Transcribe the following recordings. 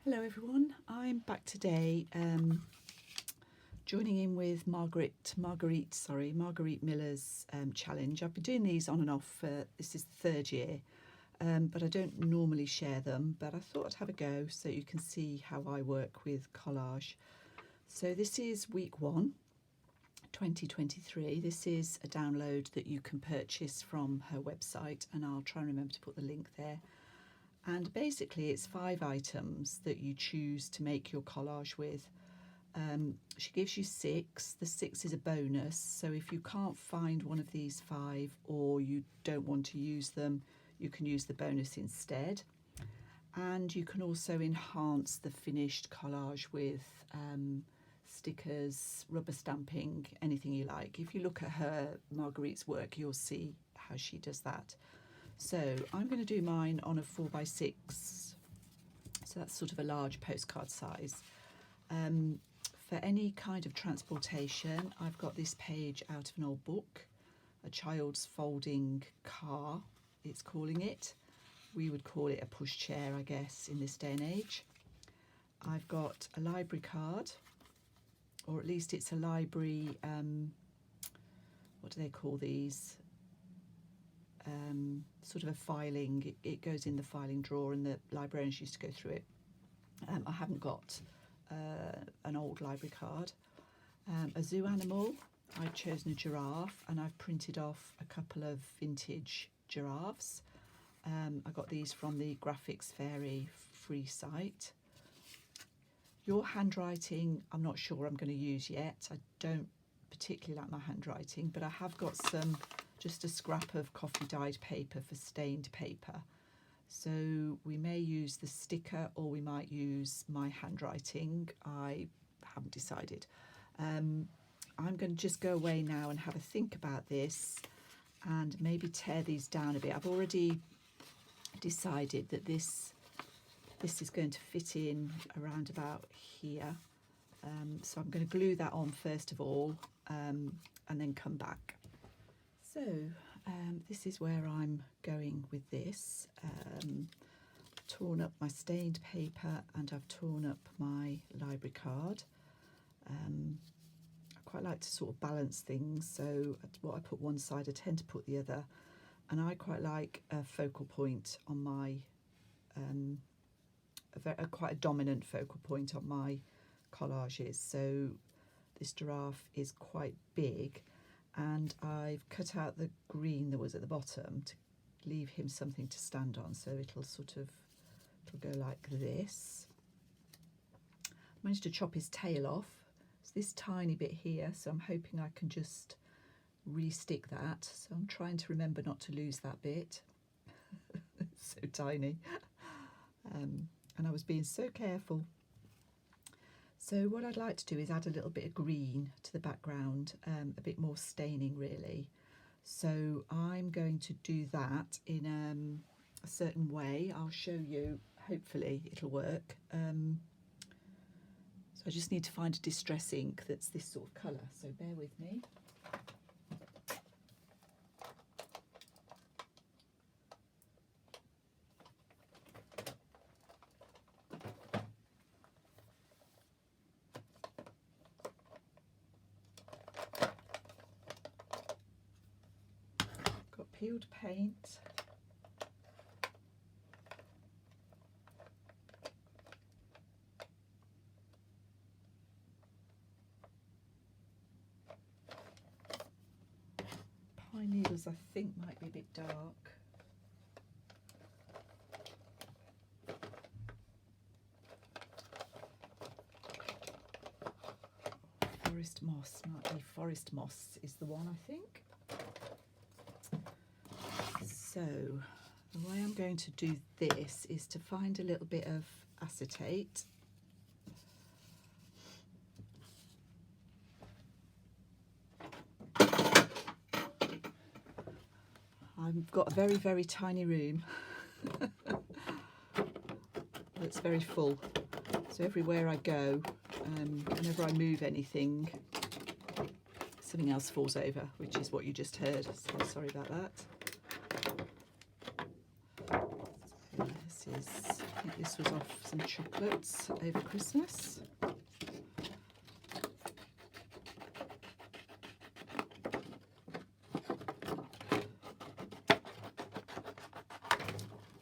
Hello everyone, I'm back today joining in with Marguerite Miller's challenge. I've been doing these on and off for, this is the third year, but I don't normally share them, but I thought I'd have a go so you can see how I work with collage. So this is week 1, 2023. This is a download that you can purchase from her website, and I'll try and remember to put the link there. And basically it's 5 items that you choose to make your collage with. She gives you 6. The 6 is a bonus, so if you can't find one of these 5 or you don't want to use them, you can use the bonus instead. And you can also enhance the finished collage with stickers, rubber stamping, anything you like. If you look at her, Marguerite's work, you'll see how she does that. So I'm going to do mine on a 4x6, so that's sort of a large postcard size. For any kind of transportation, I've got this page out of an old book, A Child's Folding Car, it's calling it. We would call it a pushchair, I guess, in this day and age. I've got a library card, or at least it's a library, what do they call these? Sort of a filing, it goes in the filing drawer and the librarians used to go through it. I haven't got an old library card. A zoo animal, I've chosen a giraffe and I've printed off a couple of vintage giraffes. I got these from the Graphics Fairy free site. Your handwriting, I'm not sure I'm going to use yet. I don't particularly like my handwriting, but I have got just a scrap of coffee dyed paper for stained paper. So we may use the sticker or we might use my handwriting. I haven't decided. I'm going to just go away now and have a think about this and maybe tear these down a bit. I've already decided that this is going to fit in around about here. So I'm going to glue that on first of all and then come back. So this is where I'm going with this. Torn up my stained paper and I've torn up my library card. I quite like to sort of balance things, so what I put one side I tend to put the other, and I quite like a focal point on my, quite a dominant focal point on my collages. So this giraffe is quite big, and I've cut out the green that was at the bottom to leave him something to stand on, so it'll go like this. I managed to chop his tail off. It's this tiny bit here, so I'm hoping I can just re-stick that. So I'm trying to remember not to lose that bit. It's so tiny. And I was being so careful. So what I'd like to do is add a little bit of green to the background, a bit more staining really. So I'm going to do that in a certain way. I'll show you, hopefully it'll work. So I just need to find a distress ink that's this sort of colour, so bear with me. Got peeled paint. Pine needles I think might be a bit dark. Forest moss, might be forest moss is the one I think. So the way I'm going to do this is to find a little bit of acetate. I've got a very, very tiny room that's very full. So everywhere I go, whenever I move anything, something else falls over, which is what you just heard. So sorry about that. I think this this was off some chocolates over Christmas.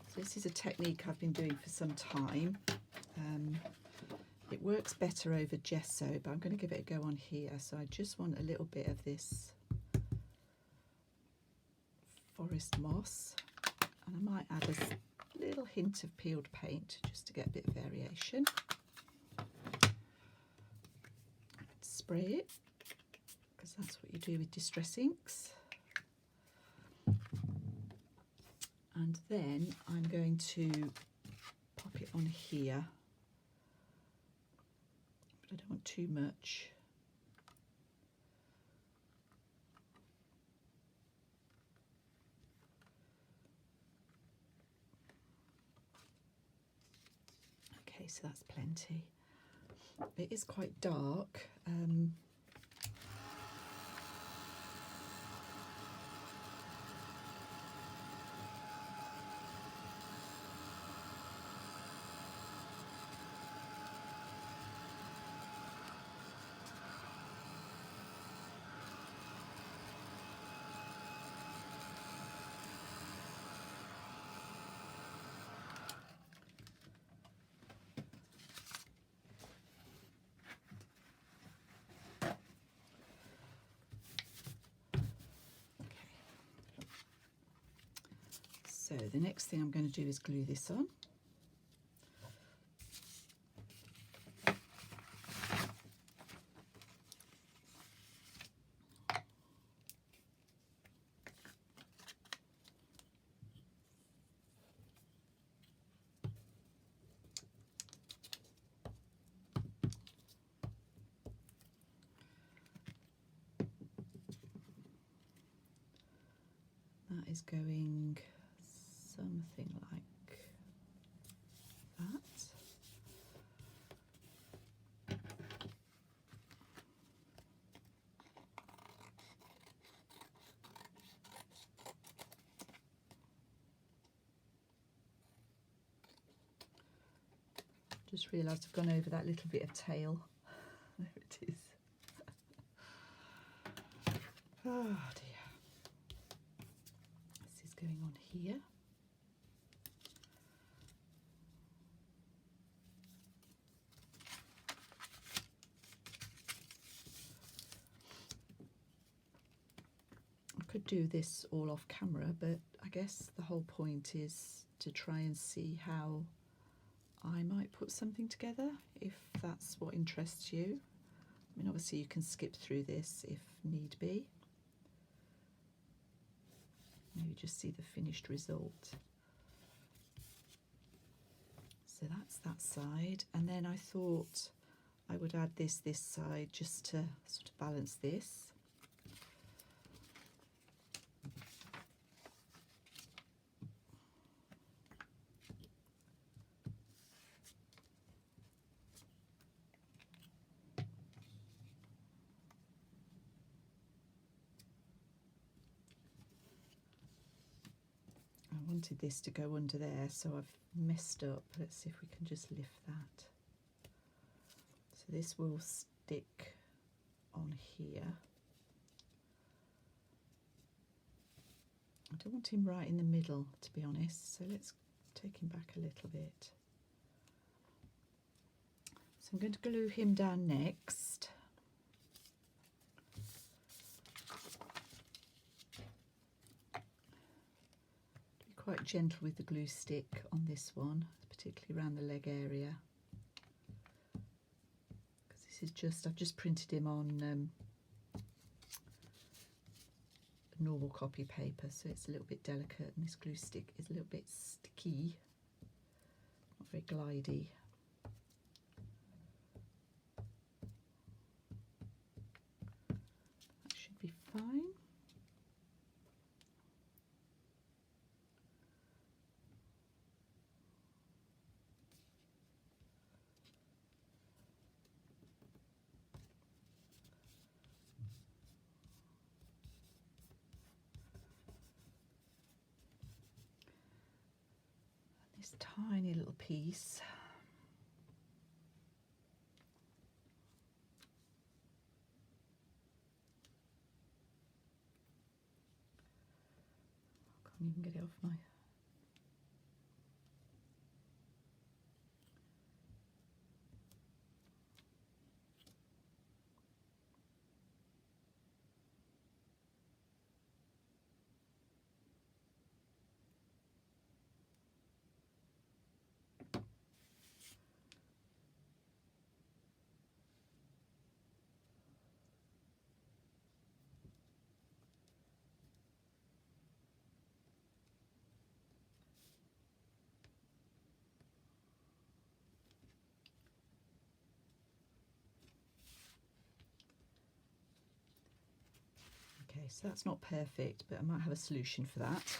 So this is a technique I've been doing for some time. It works better over gesso, but I'm going to give it a go on here. So I just want a little bit of this forest moss, and I might add a little hint of peeled paint just to get a bit of variation. Spray it, because that's what you do with distress inks. And then I'm going to pop it on here, but I don't want too much. Okay, so that's plenty. It is quite dark. So the next thing I'm going to do is glue this on. That is going something like that. Just realised I've gone over that little bit of tail. There it is. Oh dear. This is going on here. I could do this all off camera, but I guess the whole point is to try and see how I might put something together, if that's what interests you. I mean, obviously you can skip through this if need be. Maybe just see the finished result. So that's that side, and then I thought I would add this side just to sort of balance this. I wanted this to go under there, so I've messed up. Let's see if we can just lift that. So this will stick on here. I don't want him right in the middle, to be honest, so let's take him back a little bit. So I'm going to glue him down next. Be quite gentle with the glue stick on this one, particularly around the leg area. Because this is just, I've just printed him on normal copy paper, so it's a little bit delicate, and this glue stick is a little bit sticky, not very glidey. That should be fine. This tiny little piece can even get it off my... Okay, so that's not perfect, but I might have a solution for that.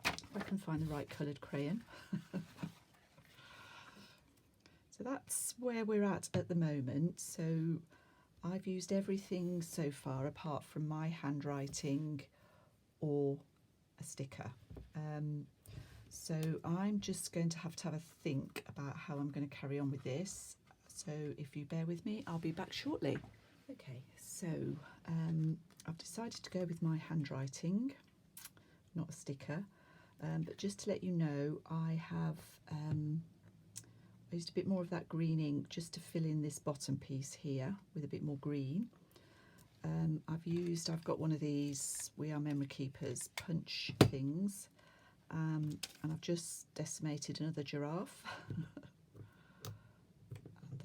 If I can find the right coloured crayon. So that's where we're at the moment. So I've used everything so far apart from my handwriting or a sticker. So I'm just going to have a think about how I'm going to carry on with this. So if you bear with me, I'll be back shortly. Okay, so I've decided to go with my handwriting, not a sticker, but just to let you know, I have used a bit more of that green ink just to fill in this bottom piece here with a bit more green. I've got one of these We Are Memory Keepers punch things, and I've just decimated another giraffe. And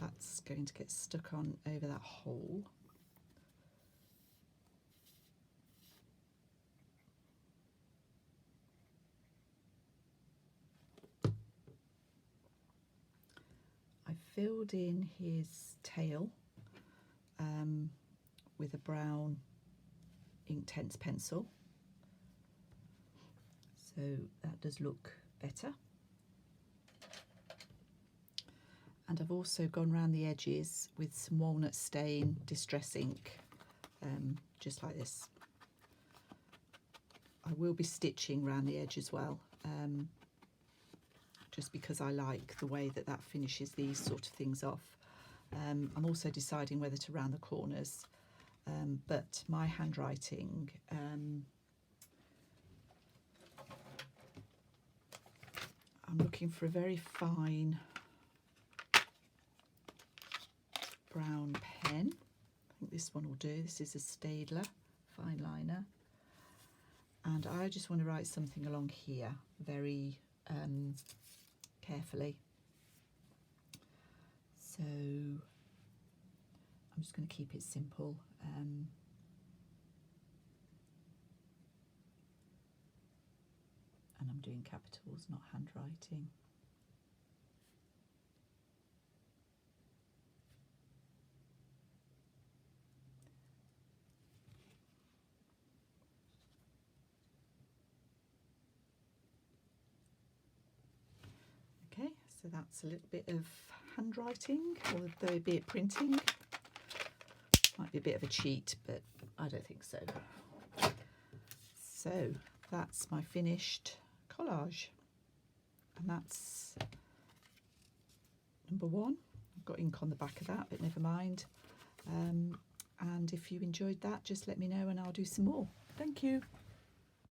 that's going to get stuck on over that hole. I filled in his tail with a brown Inktense pencil, so that does look better. And I've also gone around the edges with some walnut stain distress ink, just like this. I will be stitching around the edge as well, just because I like the way that finishes these sort of things off. I'm also deciding whether to round the corners, but my handwriting, I'm looking for a very fine brown pen. I think this one will do. This is a Staedtler fine liner, and I just want to write something along here very carefully. So I'm just going to keep it simple. And I'm doing capitals, not handwriting. Okay, so that's a little bit of handwriting, or a bit printing. Might be a bit of a cheat, but I don't think so. So that's my finished collage, and that's number one. I've got ink on the back of that, but never mind. And if you enjoyed that, just let me know and I'll do some more. Thank you.